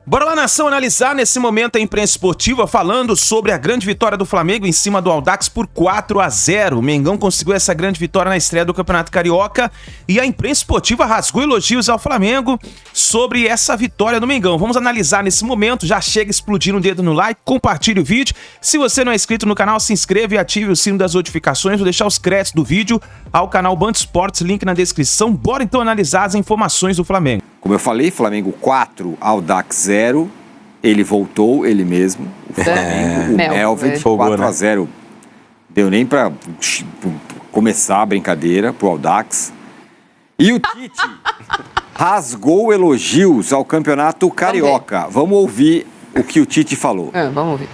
Bora lá, nação, analisar nesse momento a imprensa esportiva falando sobre a grande vitória do Flamengo em cima do Audax por 4-0. O Mengão conseguiu essa grande vitória na estreia do Campeonato Carioca e a imprensa esportiva rasgou elogios ao Flamengo sobre essa vitória do Mengão. Vamos analisar nesse momento, já chega explodindo o dedo no like, compartilhe o vídeo. Se você não é inscrito no canal, se inscreva e ative o sino das notificações. Vou deixar os créditos do vídeo ao canal Band Esportes, link na descrição. Bora então analisar as informações do Flamengo. Como eu falei, Flamengo 4, Audax 0. Ele voltou, ele mesmo. O Flamengo, o Melvin, 4-0. Deu nem pra começar a brincadeira pro Audax. E o Tite rasgou elogios ao Campeonato Carioca. Vamos ouvir o que o Tite falou. Vamos ouvir.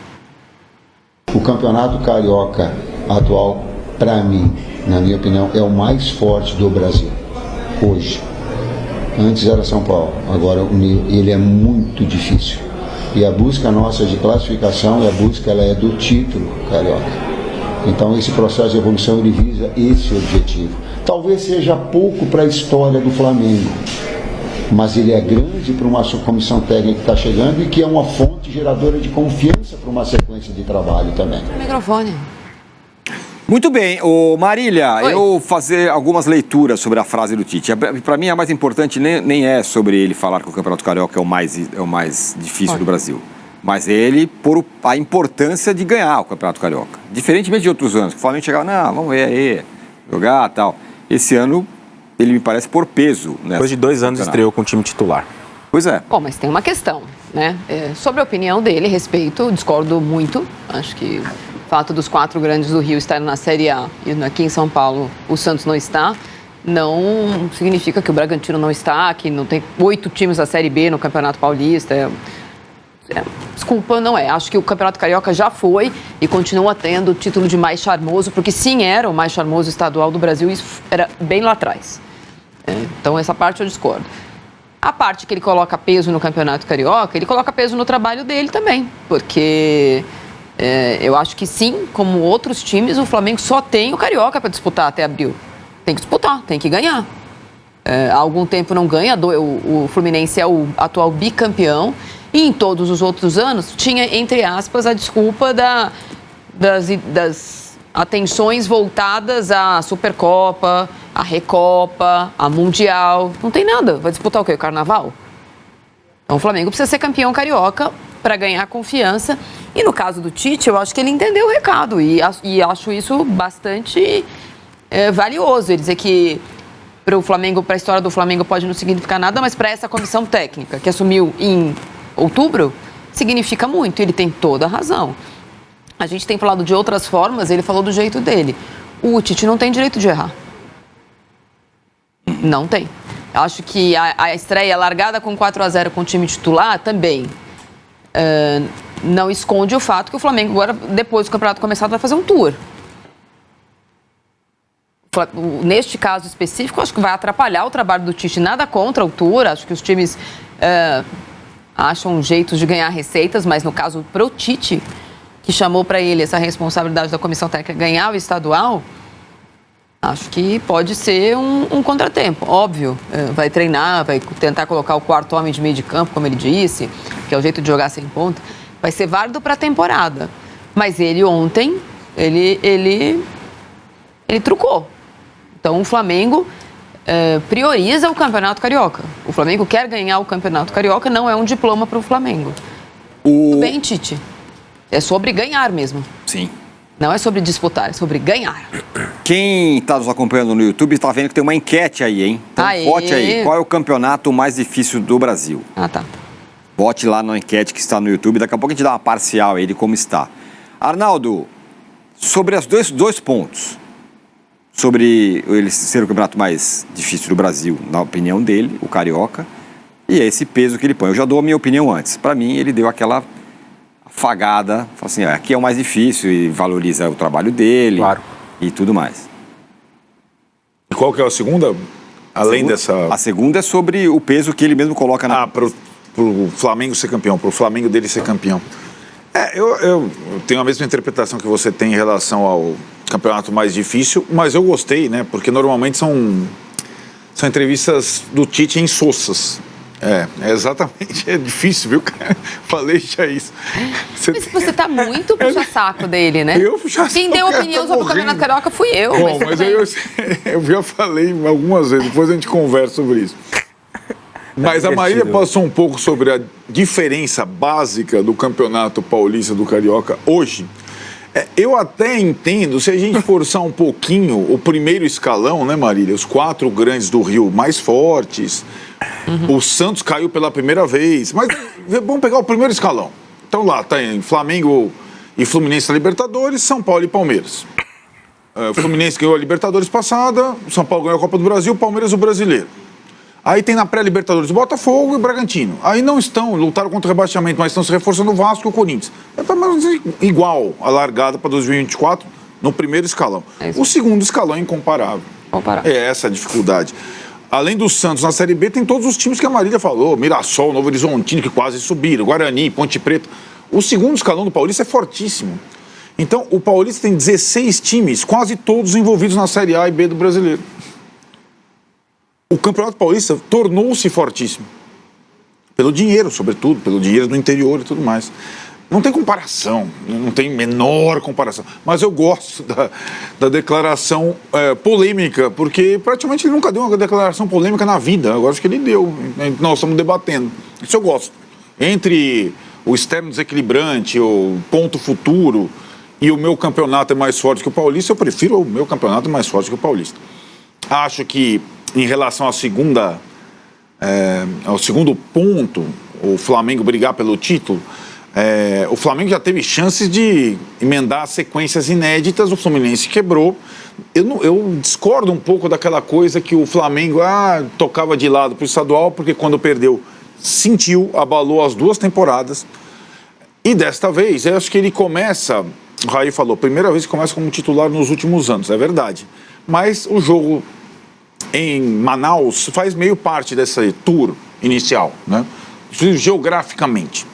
O Campeonato Carioca atual, para mim, na minha opinião, é o mais forte do Brasil, hoje. Antes era São Paulo, agora ele é muito difícil. E a busca nossa de classificação, ela é do título carioca. Então esse processo de evolução ele visa esse objetivo. Talvez seja pouco para a história do Flamengo, mas ele é grande para uma comissão técnica que está chegando e que é uma fonte geradora de confiança para uma sequência de trabalho também. Microfone. Muito bem, Marília, eu vou fazer algumas leituras sobre a frase do Tite. Para mim, a mais importante nem é sobre ele falar que o Campeonato Carioca é o mais difícil do Brasil, mas ele por a importância de ganhar o Campeonato Carioca. Diferentemente de outros anos, que o Flamengo chegava, não, vamos ver aí, jogar e tal. Esse ano, ele me parece por peso. Depois de 2 anos estreou com o time titular. Pois é. Bom, mas tem uma questão, né? Sobre a opinião dele, respeito, discordo muito. Acho que o fato dos 4 grandes do Rio estarem na Série A e aqui em São Paulo o Santos não está, não significa que o Bragantino não está, que não tem 8 times da Série B no Campeonato Paulista. Desculpa, não é. Acho que o Campeonato Carioca já foi e continua tendo o título de mais charmoso, porque sim, era o mais charmoso estadual do Brasil, isso era bem lá atrás. Então essa parte eu discordo. A parte que ele coloca peso no Campeonato Carioca, ele coloca peso no trabalho dele também, porque eu acho que sim, como outros times, o Flamengo só tem o Carioca para disputar até abril. Tem que disputar, tem que ganhar. Há algum tempo não ganha, o Fluminense é o atual bicampeão e em todos os outros anos tinha, entre aspas, a desculpa das atenções voltadas à Supercopa, à Recopa, à Mundial. Não tem nada. Vai disputar o quê? O Carnaval? Então o Flamengo precisa ser campeão carioca para ganhar confiança. E no caso do Tite, eu acho que ele entendeu o recado e acho isso bastante valioso. Ele dizer que para o Flamengo, para a história do Flamengo pode não significar nada, mas para essa comissão técnica que assumiu em outubro, significa muito. E ele tem toda a razão. A gente tem falado de outras formas, ele falou do jeito dele. O Tite não tem direito de errar. Não tem. Acho que a estreia largada com 4-0 com o time titular também não esconde o fato que o Flamengo agora, depois do campeonato começar, vai fazer um tour. Neste caso específico, acho que vai atrapalhar o trabalho do Tite. Nada contra o tour, acho que os times acham jeitos de ganhar receitas, mas no caso pro Tite, que chamou para ele essa responsabilidade da comissão técnica ganhar o estadual, acho que pode ser um contratempo, óbvio. Vai treinar, vai tentar colocar o 4º homem de meio de campo, como ele disse, que é o jeito de jogar sem ponta. Vai ser válido para a temporada. Mas ele ontem, ele trucou. Então o Flamengo prioriza o Campeonato Carioca. O Flamengo quer ganhar o Campeonato Carioca, não é um diploma para o Flamengo. Tudo bem, Tite. É sobre ganhar mesmo. Sim. Não é sobre disputar, é sobre ganhar. Quem está nos acompanhando no YouTube está vendo que tem uma enquete aí, hein? Então vote aí. Qual é o campeonato mais difícil do Brasil? Tá. Vote lá na enquete que está no YouTube. Daqui a pouco a gente dá uma parcial aí de como está. Arnaldo, sobre os dois pontos. Sobre ele ser o campeonato mais difícil do Brasil, na opinião dele, o Carioca. E esse peso que ele põe. Eu já dou a minha opinião antes. Para mim, ele deu aquela afagada, fala assim, aqui é o mais difícil e valoriza o trabalho dele, claro, e tudo mais. E qual que é a segunda? Além dessa... A segunda é sobre o peso que ele mesmo coloca na... pro Flamengo ser campeão, pro Flamengo dele ser campeão. Eu tenho a mesma interpretação que você tem em relação ao campeonato mais difícil, mas eu gostei, né? Porque normalmente são entrevistas do Tite insossas. Exatamente. É difícil, viu, cara? Falei já isso. Mas você tá muito puxa-saco dele, né? Eu puxa-saco. Quem deu opinião sobre o Campeonato Carioca fui eu. Bom, mas eu já falei algumas vezes, depois a gente conversa sobre isso. Mas a Marília passou um pouco sobre a diferença básica do Campeonato Paulista do Carioca hoje. Eu até entendo, se a gente forçar um pouquinho o primeiro escalão, né, Marília? Os 4 grandes do Rio mais fortes. O Santos caiu pela primeira vez. Mas vamos pegar o primeiro escalão. Então lá tem Flamengo e Fluminense na Libertadores, São Paulo e Palmeiras. O Fluminense ganhou a Libertadores passada, o São Paulo ganhou a Copa do Brasil, o Palmeiras o Brasileiro. Aí tem na pré-Libertadores Botafogo e Bragantino. Aí não lutaram contra o rebaixamento, mas estão se reforçando o Vasco e o Corinthians. É pelo menos igual a largada para 2024 no primeiro escalão. O segundo escalão é incomparável. É essa a dificuldade. Além do Santos na Série B, tem todos os times que a Marília falou. Mirassol, Novo Horizontino, que quase subiram, Guarani, Ponte Preta. O segundo escalão do Paulista é fortíssimo. Então, o Paulista tem 16 times, quase todos envolvidos na Série A e B do Brasileiro. O Campeonato Paulista tornou-se fortíssimo. Pelo dinheiro, sobretudo, pelo dinheiro do interior e tudo mais. Não tem comparação, não tem menor comparação. Mas eu gosto da declaração polêmica, porque praticamente ele nunca deu uma declaração polêmica na vida. Agora acho que ele deu. Nós estamos debatendo. Isso eu gosto. Entre o externo desequilibrante, o ponto futuro e o meu campeonato é mais forte que o Paulista, eu prefiro o meu campeonato mais forte que o Paulista. Acho que, em relação ao segundo ponto, o Flamengo brigar pelo título, o Flamengo já teve chances de emendar sequências inéditas, o Fluminense quebrou. Eu discordo um pouco daquela coisa que o Flamengo tocava de lado para o estadual, porque quando perdeu, sentiu, abalou as 2 temporadas. E desta vez, eu acho que ele começa, o Raí falou, primeira vez que começa como titular nos últimos anos, é verdade. Mas o jogo em Manaus faz meio parte dessa tour inicial, né? Geograficamente.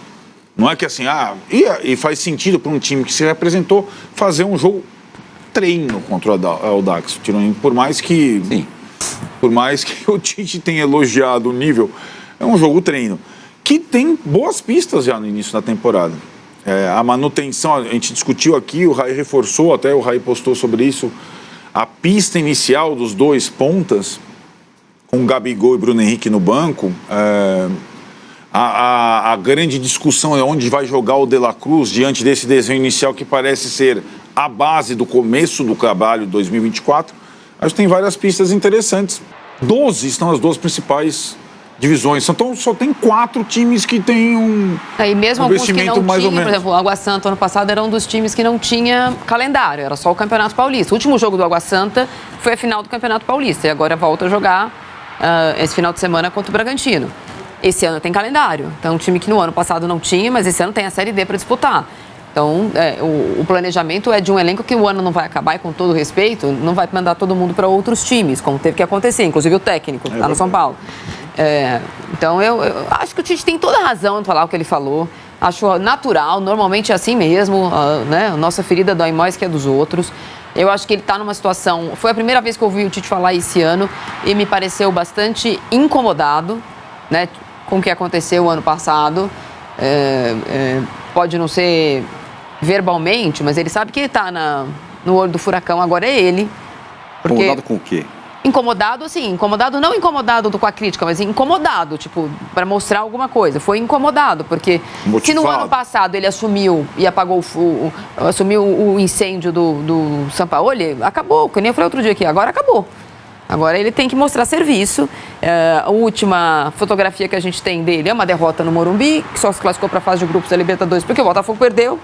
Não é que assim, e faz sentido para um time que se representou fazer um jogo treino contra o Audax, por mais que o Tite tenha elogiado o nível, é um jogo treino, que tem boas pistas já no início da temporada. A manutenção, a gente discutiu aqui, o Raí reforçou, até o Raí postou sobre isso, a pista inicial dos 2 pontas, com Gabigol e Bruno Henrique no banco, a grande discussão é onde vai jogar o De La Cruz diante desse desenho inicial que parece ser a base do começo do trabalho de 2024. Acho que tem várias pistas interessantes. 12 estão as 2 principais divisões. Então só tem 4 times que têm um investimento mais ou menos. Por exemplo, o Água Santa ano passado era um dos times que não tinha calendário, era só o Campeonato Paulista. O último jogo do Água Santa foi a final do Campeonato Paulista e agora volta a jogar esse final de semana contra o Bragantino. Esse ano tem calendário, então um time que no ano passado não tinha, mas esse ano tem a Série D para disputar. Então, o planejamento é de um elenco que o ano não vai acabar e, com todo respeito, não vai mandar todo mundo para outros times, como teve que acontecer, inclusive o técnico, lá no São Paulo. Então, eu acho que o Tite tem toda a razão de falar o que ele falou. Acho natural, normalmente é assim mesmo, né? A nossa ferida dói mais que a dos outros. Eu acho que ele está numa situação... Foi a primeira vez que eu ouvi o Tite falar esse ano e me pareceu bastante incomodado, né, com o que aconteceu ano passado. Pode não ser verbalmente, mas ele sabe que ele está no olho do furacão, agora é ele. Porque... Incomodado com o quê? Incomodado, assim, não incomodado com a crítica, mas incomodado, tipo, para mostrar alguma coisa. Foi incomodado, porque se no ano passado ele assumiu e apagou assumiu o incêndio do Sampaoli, acabou, que nem eu falei outro dia aqui, agora acabou. Agora ele tem que mostrar serviço. A última fotografia que a gente tem dele é uma derrota no Morumbi, que só se classificou para a fase de grupos da Libertadores porque o Botafogo perdeu.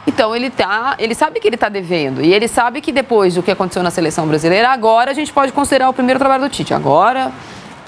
Então ele sabe que ele está devendo. E ele sabe que depois do que aconteceu na seleção brasileira, agora a gente pode considerar o primeiro trabalho do Tite. Agora,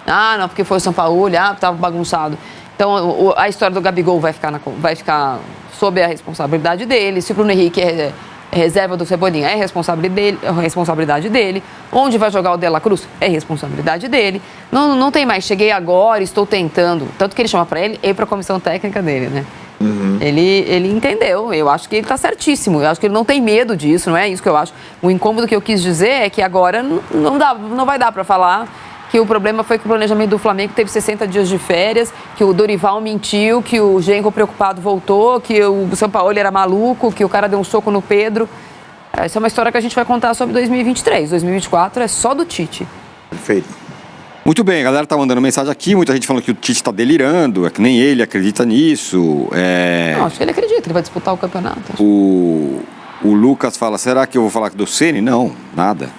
não, porque foi o São Paulo, estava bagunçado. Então a história do Gabigol vai ficar sob a responsabilidade dele. Se o Bruno Henrique é reserva do Cebolinha, é responsabilidade dele. Onde vai jogar o De La Cruz? É responsabilidade dele. Não tem mais. Cheguei agora, estou tentando. Tanto que ele chama para ele e para a comissão técnica dele, né? Uhum. Ele entendeu. Eu acho que ele está certíssimo. Eu acho que ele não tem medo disso, não é isso que eu acho. O incômodo que eu quis dizer é que agora não vai dar para falar que o problema foi que o planejamento do Flamengo teve 60 dias de férias, que o Dorival mentiu, que o Genco preocupado voltou, que o Sampaoli era maluco, que o cara deu um soco no Pedro. Essa é uma história que a gente vai contar sobre 2023. 2024 é só do Tite. Perfeito. Muito bem, a galera tá mandando mensagem aqui, muita gente falando que o Tite tá delirando, é que nem ele acredita nisso. Não, acho que ele acredita, ele vai disputar o campeonato. O Lucas fala, será que eu vou falar do Ceni? Não, nada.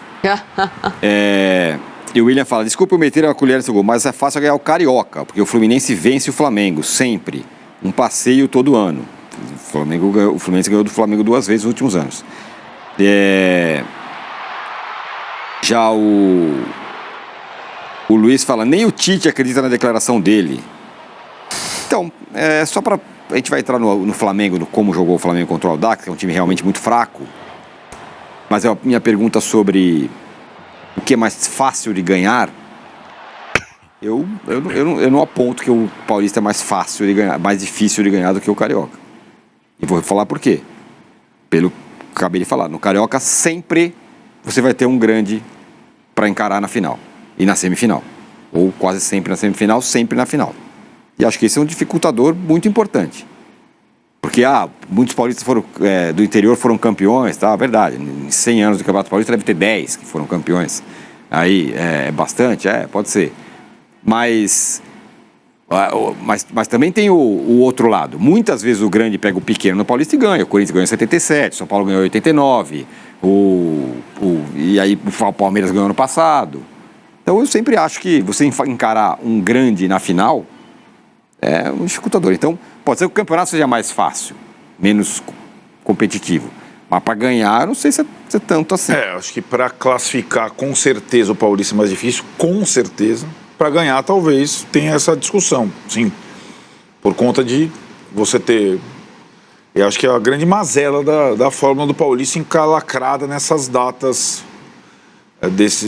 E o William fala, desculpa eu meter a colher nesse gol, mas é fácil ganhar o Carioca, porque o Fluminense vence o Flamengo, sempre. Um passeio todo ano. O Fluminense ganhou do Flamengo 2 vezes nos últimos anos. Já o Luiz fala, nem o Tite acredita na declaração dele. Então, só para... A gente vai entrar no Flamengo, no como jogou o Flamengo contra o Audax, que é um time realmente muito fraco. Mas a minha pergunta sobre o que é mais fácil de ganhar, eu não aponto que o Paulista é mais fácil de ganhar, mais difícil de ganhar do que o Carioca. E vou falar por quê. Pelo que acabei de falar, no Carioca sempre você vai ter um grande para encarar na final e na semifinal. Ou quase sempre na semifinal, sempre na final. E acho que esse é um dificultador muito importante. Porque muitos paulistas do interior foram campeões, tá? Verdade. Em 100 anos do Campeonato Paulista deve ter 10 que foram campeões. Aí é bastante? Pode ser. Mas também tem o outro lado. Muitas vezes o grande pega o pequeno no Paulista e ganha. O Corinthians ganhou em 77, São Paulo ganhou em 89, e aí o Palmeiras ganhou ano passado. Então eu sempre acho que você encarar um grande na final é um dificultador. Então pode ser que o campeonato seja mais fácil, menos competitivo. Mas para ganhar, não sei se é tanto assim. Acho que para classificar, com certeza, o Paulista é mais difícil, com certeza. Para ganhar, talvez, tenha essa discussão, sim. Por conta de você ter... Eu acho que é a grande mazela da fórmula do Paulista encalacrada nessas datas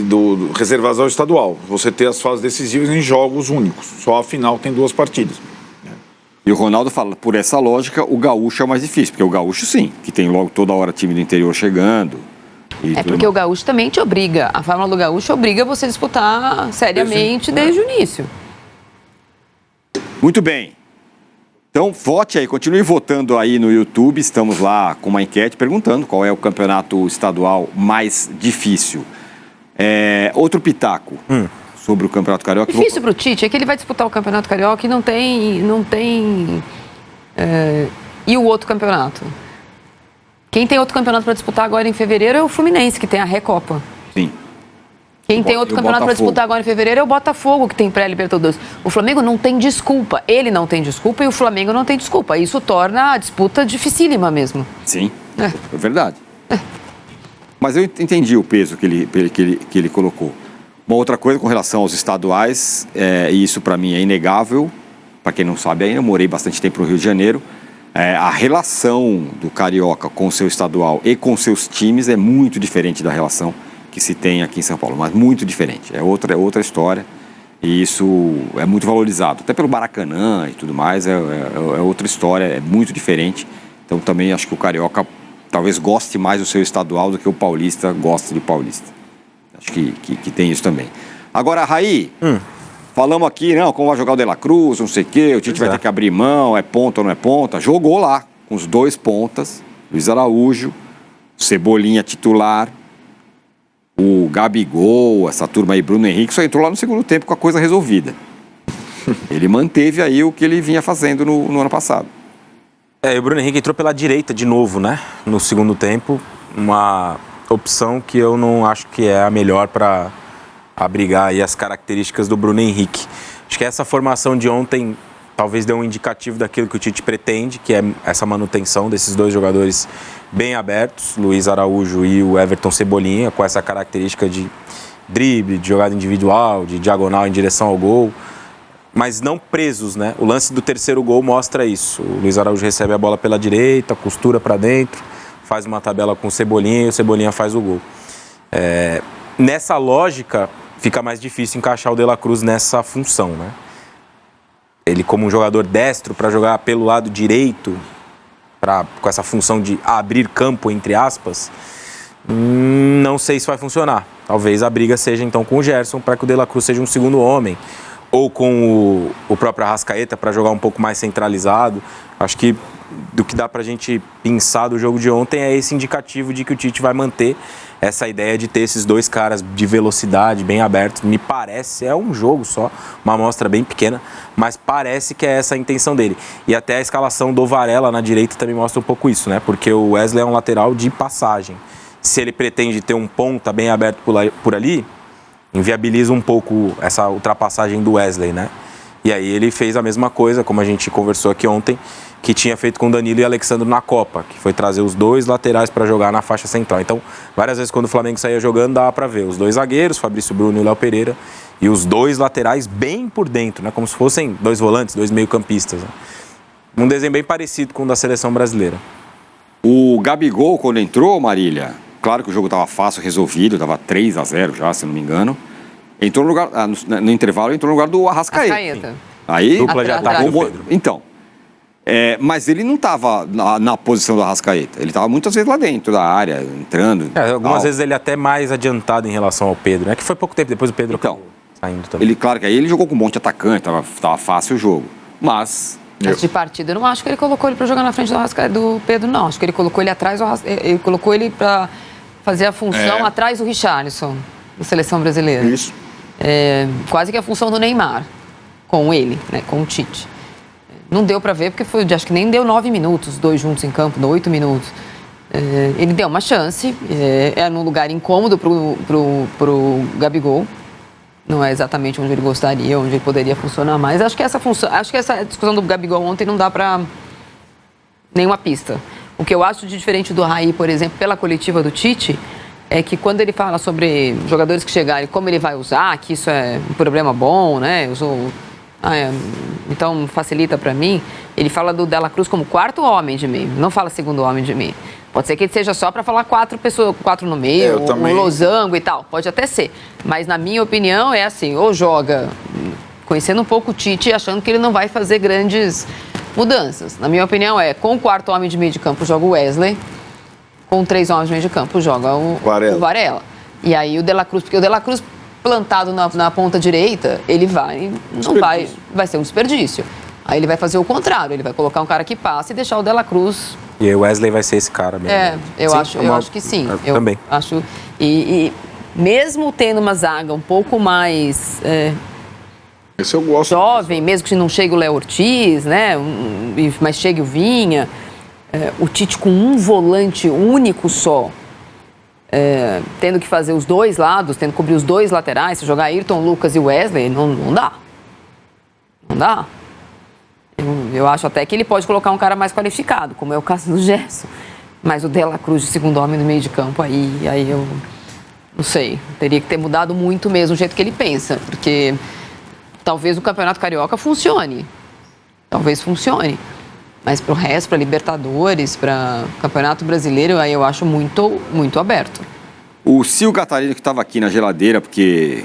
do reservadas ao estadual. Você ter as fases decisivas em jogos únicos. Só a final tem 2 partidas. E o Ronaldo fala, por essa lógica, o gaúcho é o mais difícil. Porque o gaúcho, sim, que tem logo toda hora time do interior chegando. Porque o gaúcho também te obriga. A fórmula do gaúcho obriga você a disputar seriamente desde o início. Muito bem. Então, vote aí, continue votando aí no YouTube. Estamos lá com uma enquete perguntando qual é o campeonato estadual mais difícil. Outro pitaco sobre o Campeonato Carioca. Difícil para o Tite é que ele vai disputar o Campeonato Carioca e não tem e o outro campeonato? Quem tem outro campeonato para disputar agora em fevereiro é o Fluminense, que tem a Recopa. Sim. Quem tem outro campeonato para disputar agora em fevereiro é o Botafogo, que tem pré-Libertadores. O Flamengo não tem desculpa. Ele não tem desculpa e o Flamengo não tem desculpa. Isso torna a disputa dificílima mesmo. Sim, é verdade. Mas eu entendi o peso que ele colocou. Uma outra coisa com relação aos estaduais, e isso para mim é inegável, para quem não sabe ainda, eu morei bastante tempo no Rio de Janeiro, a relação do Carioca com o seu estadual e com seus times é muito diferente da relação que se tem aqui em São Paulo, mas muito diferente, é outra história, e isso é muito valorizado, até pelo Maracanã e tudo mais, é outra história, é muito diferente, então também acho que o Carioca talvez goste mais do seu estadual do que o paulista gosta de paulista. Acho que tem isso também. Agora, Raí, falamos aqui, como vai jogar o De La Cruz, não sei o quê, o Tite vai ter que abrir mão, é ponta ou não é ponta. Jogou lá, com os 2 pontas, Luiz Araújo, Cebolinha titular, o Gabigol, essa turma aí, Bruno Henrique, só entrou lá no segundo tempo com a coisa resolvida. Ele manteve aí o que ele vinha fazendo no ano passado. E o Bruno Henrique entrou pela direita de novo, né? No segundo tempo, uma opção que eu não acho que é a melhor para abrigar aí as características do Bruno Henrique. Acho que essa formação de ontem talvez dê um indicativo daquilo que o Tite pretende, que é essa manutenção desses 2 jogadores bem abertos, Luiz Araújo e o Everton Cebolinha, com essa característica de drible, de jogada individual, de diagonal em direção ao gol, mas não presos, né? O lance do 3º gol mostra isso. O Luiz Araújo recebe a bola pela direita, costura para dentro, faz uma tabela com o Cebolinha e o Cebolinha faz o gol. Nessa lógica, fica mais difícil encaixar o De La Cruz nessa função, né? Ele como um jogador destro para jogar pelo lado direito, com essa função de abrir campo, entre aspas, não sei se vai funcionar. Talvez a briga seja então com o Gerson para que o De La Cruz seja um segundo homem, ou com o próprio Arrascaeta para jogar um pouco mais centralizado. Acho que do que dá pra gente pensar do jogo de ontem é esse indicativo de que o Tite vai manter essa ideia de ter esses dois caras de velocidade bem abertos. Me parece, é um jogo só, uma amostra bem pequena, mas parece que é essa a intenção dele. E até a escalação do Varela na direita também mostra um pouco isso, né? Porque o Wesley é um lateral de passagem. Se ele pretende ter um ponta bem aberto por ali, inviabiliza um pouco essa ultrapassagem do Wesley, né? E aí ele fez a mesma coisa, como a gente conversou aqui ontem, que tinha feito com Danilo e Alexandre na Copa, que foi trazer os dois laterais para jogar na faixa central. Então, várias vezes quando o Flamengo saía jogando, dava para ver os dois zagueiros, Fabrício Bruno e Léo Pereira, e os dois laterais bem por dentro, né? Como se fossem dois volantes, dois meio-campistas. Né? Um desenho bem parecido com o da seleção brasileira. O Gabigol, quando entrou, Marília, claro que o jogo estava fácil, resolvido, estava 3-0 já, se não me engano. Entrou no lugar, no intervalo, entrou no lugar do Arrascaeta. Aí, dupla de ataque do Pedro. Então, mas ele não estava na posição do Arrascaeta. Ele estava muitas vezes lá dentro da área, entrando. Algumas vezes ele até mais adiantado em relação ao Pedro, né? Que foi pouco tempo depois o Pedro acabou saindo também. Ele, claro que aí ele jogou com um monte de atacante, tava fácil o jogo. Mas de partida, eu não acho que ele colocou ele para jogar na frente do Pedro, não. Acho que ele colocou ele atrás, ele colocou ele para fazer a função atrás do Richarlison, da seleção brasileira. Isso. Quase que a função do Neymar, com ele, né, com o Tite. Não deu para ver, porque acho que nem deu 9 minutos, dois juntos em campo, 8 minutos. Ele deu uma chance, num lugar incômodo pro Gabigol. Não é exatamente onde ele gostaria, onde ele poderia funcionar mais. Acho que essa discussão do Gabigol ontem não dá para nenhuma pista. O que eu acho de diferente do Raí, por exemplo, pela coletiva do Tite, é que quando ele fala sobre jogadores que chegarem, como ele vai usar, que isso é um problema bom, né? Então facilita para mim. Ele fala do De La Cruz como quarto homem de meio, não fala segundo homem de meio. Pode ser que ele seja só para falar 4 pessoas, 4 no meio, um losango e tal, pode até ser. Mas na minha opinião é assim, ou joga conhecendo um pouco o Tite, achando que ele não vai fazer grandes mudanças. Na minha opinião com o quarto homem de meio de campo joga o Wesley, com 3 homens de meio de campo joga o Varela. E aí o De La Cruz, porque o De La Cruz plantado na ponta direita, ele vai ser um desperdício. Aí ele vai fazer o contrário, ele vai colocar um cara que passa e deixar o De La Cruz. E o Wesley vai ser esse cara mesmo. Eu acho que sim. Eu também. Acho, e mesmo tendo uma zaga um pouco mais esse eu gosto. Jovem, mesmo que não chegue o Léo Ortiz, né? Mas chegue o Vinha. O Tite com um volante único só, tendo que fazer os dois lados, tendo que cobrir os dois laterais, se jogar Ayrton, Lucas e Wesley, não dá. Não dá. Eu acho até que ele pode colocar um cara mais qualificado, como é o caso do Gerson. Mas o De La Cruz de segundo homem no meio de campo, aí eu não sei. Teria que ter mudado muito mesmo o jeito que ele pensa, porque talvez o Campeonato Carioca funcione. Talvez funcione. Mas para o resto, para Libertadores, para Campeonato Brasileiro, aí eu acho muito, muito aberto. O Sil Catarino, que estava aqui na geladeira, porque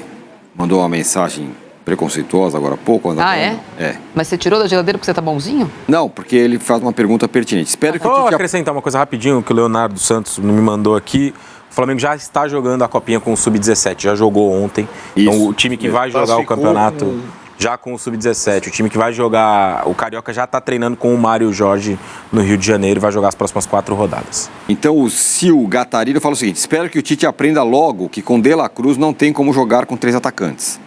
mandou uma mensagem preconceituosa agora há pouco. É? Mas você tirou da geladeira porque você tá bonzinho? Não, porque ele faz uma pergunta pertinente. Espero que eu acrescentar uma coisa rapidinho que o Leonardo Santos me mandou aqui. O Flamengo já está jogando a Copinha com o Sub-17, já jogou ontem. Isso. Então o time que vai jogar o campeonato já com o Sub-17, o time que vai jogar o Carioca já está treinando com o Mário Jorge no Rio de Janeiro e vai jogar as próximas 4 rodadas. Então o Sil Gatarino fala o seguinte: espero que o Tite aprenda logo que com De La Cruz não tem como jogar com 3 atacantes.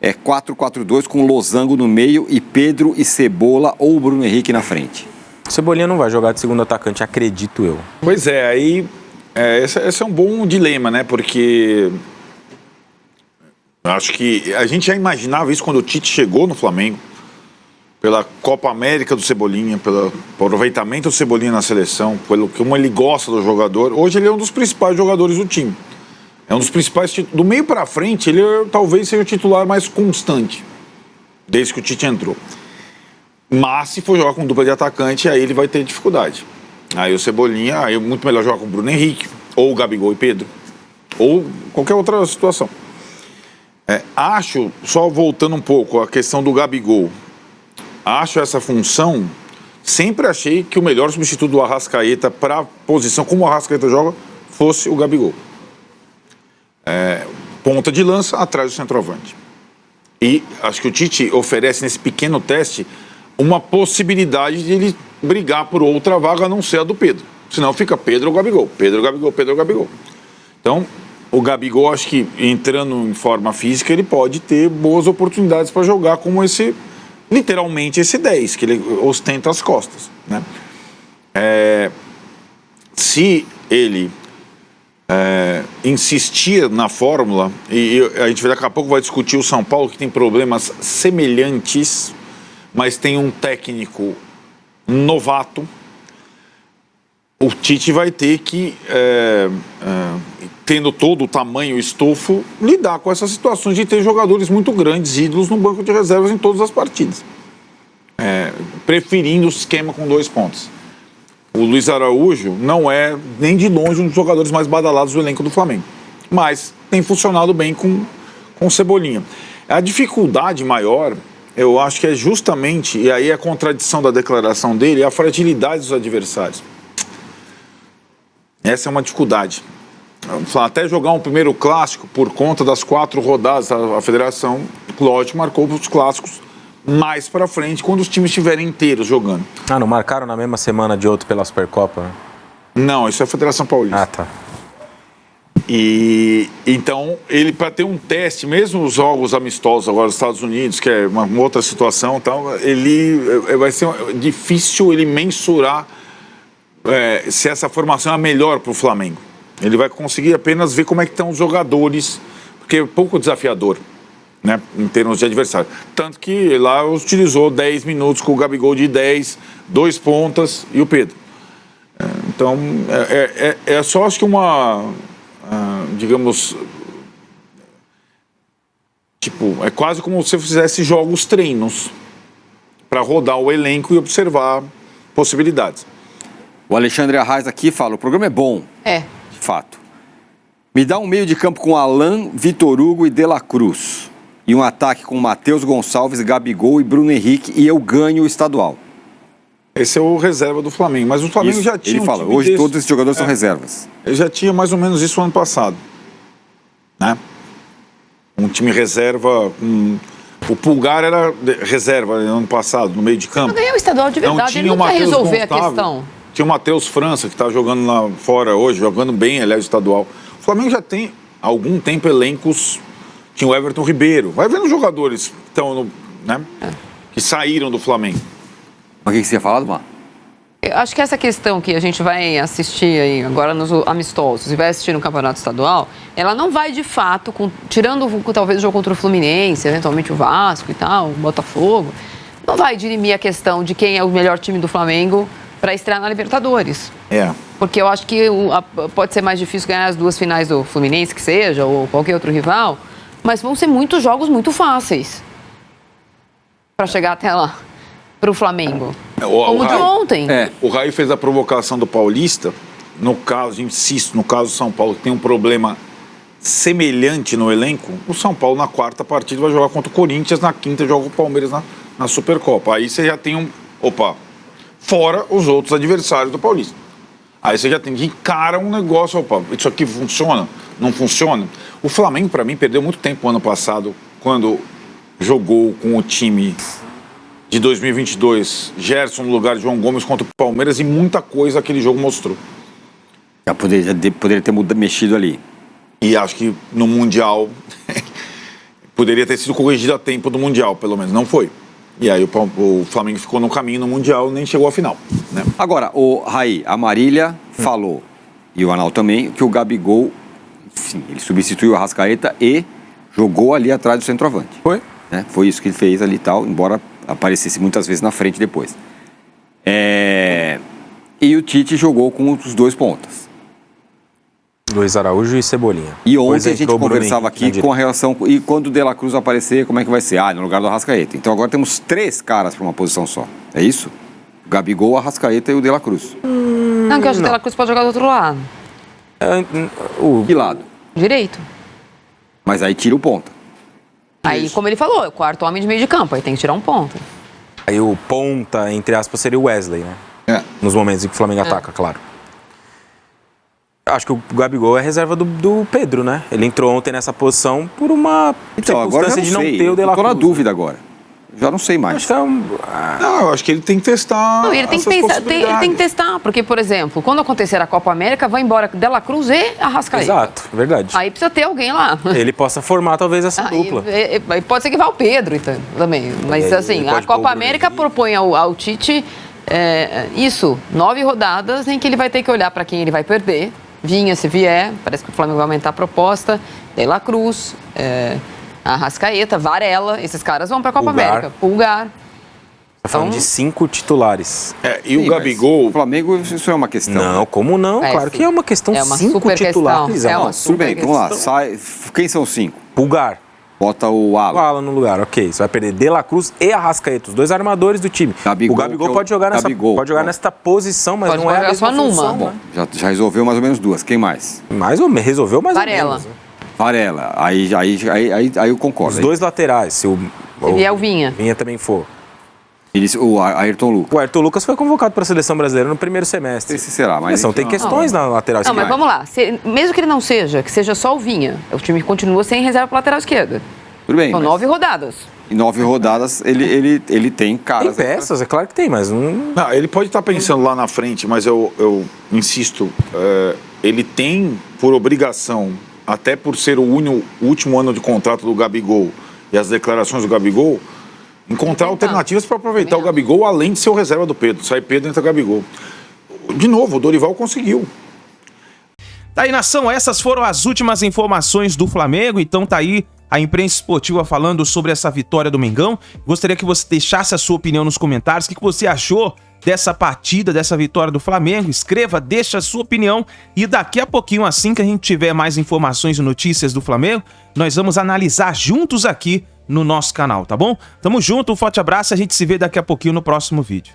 É 4-4-2 com Losango no meio e Pedro e Cebola ou Bruno Henrique na frente. Cebolinha não vai jogar de segundo atacante, acredito eu. Pois aí esse é um bom dilema, né? Porque acho que a gente já imaginava isso quando o Tite chegou no Flamengo, pela Copa América do Cebolinha, pelo aproveitamento do Cebolinha na seleção, pelo como ele gosta do jogador. Hoje ele é um dos principais jogadores do time. É um dos principais, do meio para frente, ele talvez seja o titular mais constante, desde que o Tite entrou. Mas se for jogar com dupla de atacante, aí ele vai ter dificuldade. Aí o Cebolinha, aí é muito melhor jogar com o Bruno Henrique, ou o Gabigol e Pedro, ou qualquer outra situação. Acho, só voltando um pouco, a questão do Gabigol, acho essa função, sempre achei que o melhor substituto do Arrascaeta para a posição, como o Arrascaeta joga, fosse o Gabigol. ponta de lança atrás do centroavante. E acho que o Tite oferece nesse pequeno teste uma possibilidade de ele brigar por outra vaga a não ser a do Pedro. Senão fica Pedro ou Gabigol, Pedro ou Gabigol, Pedro ou Gabigol. Então, o Gabigol, acho que entrando em forma física, ele pode ter boas oportunidades para jogar como esse, literalmente esse 10, que ele ostenta as costas, né? Se ele insistir na fórmula, e a gente daqui a pouco vai discutir o São Paulo, que tem problemas semelhantes, mas tem um técnico novato, o Tite vai ter que, tendo todo o tamanho, o estofo, lidar com essas situações de ter jogadores muito grandes, ídolos no banco de reservas em todas as partidas. Preferindo o esquema com 2 pontos. O Luiz Araújo não é nem de longe um dos jogadores mais badalados do elenco do Flamengo, mas tem funcionado bem com o Cebolinha. A dificuldade maior, eu acho que é justamente, e aí a contradição da declaração dele, é a fragilidade dos adversários. Essa é uma dificuldade. Até jogar um primeiro clássico, por conta das 4 rodadas, a federação, lógico, marcou os clássicos mais pra frente, quando os times estiverem inteiros jogando. Não marcaram na mesma semana de outro pela Supercopa? Né? Não, isso é a Federação Paulista. Ah, tá. E então, ele para ter um teste, mesmo os jogos amistosos agora nos Estados Unidos, que é uma outra situação, tal, ele vai ser difícil ele mensurar se essa formação é a melhor para o Flamengo. Ele vai conseguir apenas ver como é que estão os jogadores, porque é pouco desafiador, né, em termos de adversário. Tanto que lá utilizou 10 minutos com o Gabigol de 10, 2 pontas e o Pedro. Então, é só acho que digamos, tipo, é quase como se você fizesse jogos treinos para rodar o elenco e observar possibilidades. O Alexandre Arraes aqui fala, o programa é bom. De fato. Me dá um meio de campo com Alan, Vitor Hugo e De La Cruz. E um ataque com Matheus Gonçalves, Gabigol e Bruno Henrique e eu ganho o estadual. Esse é o reserva do Flamengo, mas o Flamengo já tinha ele fala, hoje todos esses jogadores são reservas. Ele já tinha mais ou menos isso ano passado, né? Um time reserva, o Pulgar era reserva no ano passado, no meio de campo. Não ganhou o estadual de verdade, ele não quer resolver a questão. Tinha o Matheus França, que está jogando lá fora hoje, jogando bem, aliás, estadual. O Flamengo já tem, há algum tempo, elencos. Tinha o Everton Ribeiro. Vai vendo os jogadores que estão, né? Que saíram do Flamengo. Mas o que você ia falar, Mar? Eu acho que essa questão que a gente vai assistir aí agora nos amistosos e vai assistir no Campeonato Estadual, ela não vai de fato, tirando talvez o jogo contra o Fluminense, eventualmente o Vasco e tal, o Botafogo, não vai dirimir a questão de quem é o melhor time do Flamengo para estrear na Libertadores. Porque eu acho que pode ser mais difícil ganhar as 2 finais do Fluminense, que seja, ou qualquer outro rival, mas vão ser muitos jogos muito fáceis para chegar até lá, para o Flamengo. Como de ontem. O Raí fez a provocação do Paulista, no caso, insisto, no caso do São Paulo, que tem um problema semelhante no elenco, o São Paulo na 4ª partida vai jogar contra o Corinthians, na 5ª joga o Palmeiras na Supercopa. Aí você já tem fora os outros adversários do Paulista. Aí você já tem que encarar um negócio, isso aqui funciona? Não funciona? O Flamengo, para mim, perdeu muito tempo ano passado, quando jogou com o time de 2022, Gerson no lugar de João Gomes contra o Palmeiras, e muita coisa aquele jogo mostrou. Já poderia ter mexido ali. E acho que no Mundial poderia ter sido corrigido a tempo do Mundial, pelo menos. Não foi. E aí o Flamengo ficou no caminho no Mundial, nem chegou à final, né? Agora, o Raí, a Marília falou, e o Arnaldo também, que o Gabigol, enfim, ele substituiu o Arrascaeta e jogou ali atrás do centroavante. Foi? Né? Foi isso que ele fez ali e tal, embora aparecesse muitas vezes na frente depois. E o Tite jogou com os 2 pontas. Luiz Araújo e Cebolinha. E ontem a gente conversava aqui com a relação... E quando o De La Cruz aparecer, como é que vai ser? No lugar do Arrascaeta. Então agora temos 3 caras para uma posição só. É isso? O Gabigol, o Arrascaeta e o De La Cruz. Não, que eu acho que o De La Cruz pode jogar do outro lado. Que lado? Direito. Mas aí tira o ponta. Aí, como ele falou, é o 4º homem de meio de campo, aí tem que tirar um ponta. Aí o ponta, entre aspas, seria o Wesley, né? Nos momentos em que o Flamengo ataca, claro. Acho que o Gabigol é reserva do Pedro, né? Ele entrou ontem nessa posição por uma circunstância de não ter o De La Cruz. Tô na Cruz, dúvida agora. Já não sei mais. Acho que Não, eu acho que ele tem que testar. Não, ele tem que pensar, tem que testar, porque, por exemplo, quando acontecer a Copa América, vai embora De La Cruz e Arrascaeta. Exato, verdade. Aí precisa ter alguém lá. Ele possa formar talvez essa dupla. Aí pode ser que vá o Pedro então, também. Mas assim, a Copa América propõe ao Tite isso, 9 rodadas em que ele vai ter que olhar para quem ele vai perder. Vinha se vier, parece que o Flamengo vai aumentar a proposta. De La Cruz, Arrascaeta, Varela, esses caras vão para a Copa América. Pulgar. Tá falando de 5 titulares. E o Gabigol... O Flamengo, isso é uma questão. Não, como não? Claro que é uma questão. É uma 5 super titulares. questão. É uma Tudo bem, super vamos lá. questão. Quem são os 5? Pulgar. Bota o Alan. O Alan no lugar, ok. Você vai perder De La Cruz e Arrascaeta, os 2 armadores do time. Gabigol, o Gabigol pode jogar nesta posição, mas Pode não é a jogar mesma só numa. função, Bom, né? já resolveu mais ou menos 2. Quem mais? Mais ou menos, resolveu mais Varela. ou menos. Varela. Aí eu concordo. Os 2 laterais, se o vier o Vinha. Vinha também for. O Ayrton Lucas. O Ayrton Lucas foi convocado para a seleção brasileira no primeiro semestre. Esse será, mas... Tem questões na lateral Não, esquerda. mas vamos lá. Mesmo que ele não seja, que seja só o Vinha, o time continua sem reserva para lateral esquerda. Tudo bem. São 9 rodadas. Em 9 rodadas, ele tem caras... Tem peças, é claro que tem, mas não... Não, ele pode estar pensando lá na frente, mas eu insisto, ele tem por obrigação, até por ser o último ano de contrato do Gabigol e as declarações do Gabigol, encontrar alternativas para aproveitar o Gabigol, além de ser o reserva do Pedro. Sai Pedro, entra Gabigol. De novo, o Dorival conseguiu. Tá aí, nação, essas foram as últimas informações do Flamengo, então tá aí a imprensa esportiva falando sobre essa vitória do Mengão. Gostaria que você deixasse a sua opinião nos comentários, o que você achou dessa partida, dessa vitória do Flamengo. Escreva, deixa a sua opinião e daqui a pouquinho, assim que a gente tiver mais informações e notícias do Flamengo, nós vamos analisar juntos aqui no nosso canal, tá bom? Tamo junto, um forte abraço e a gente se vê daqui a pouquinho no próximo vídeo.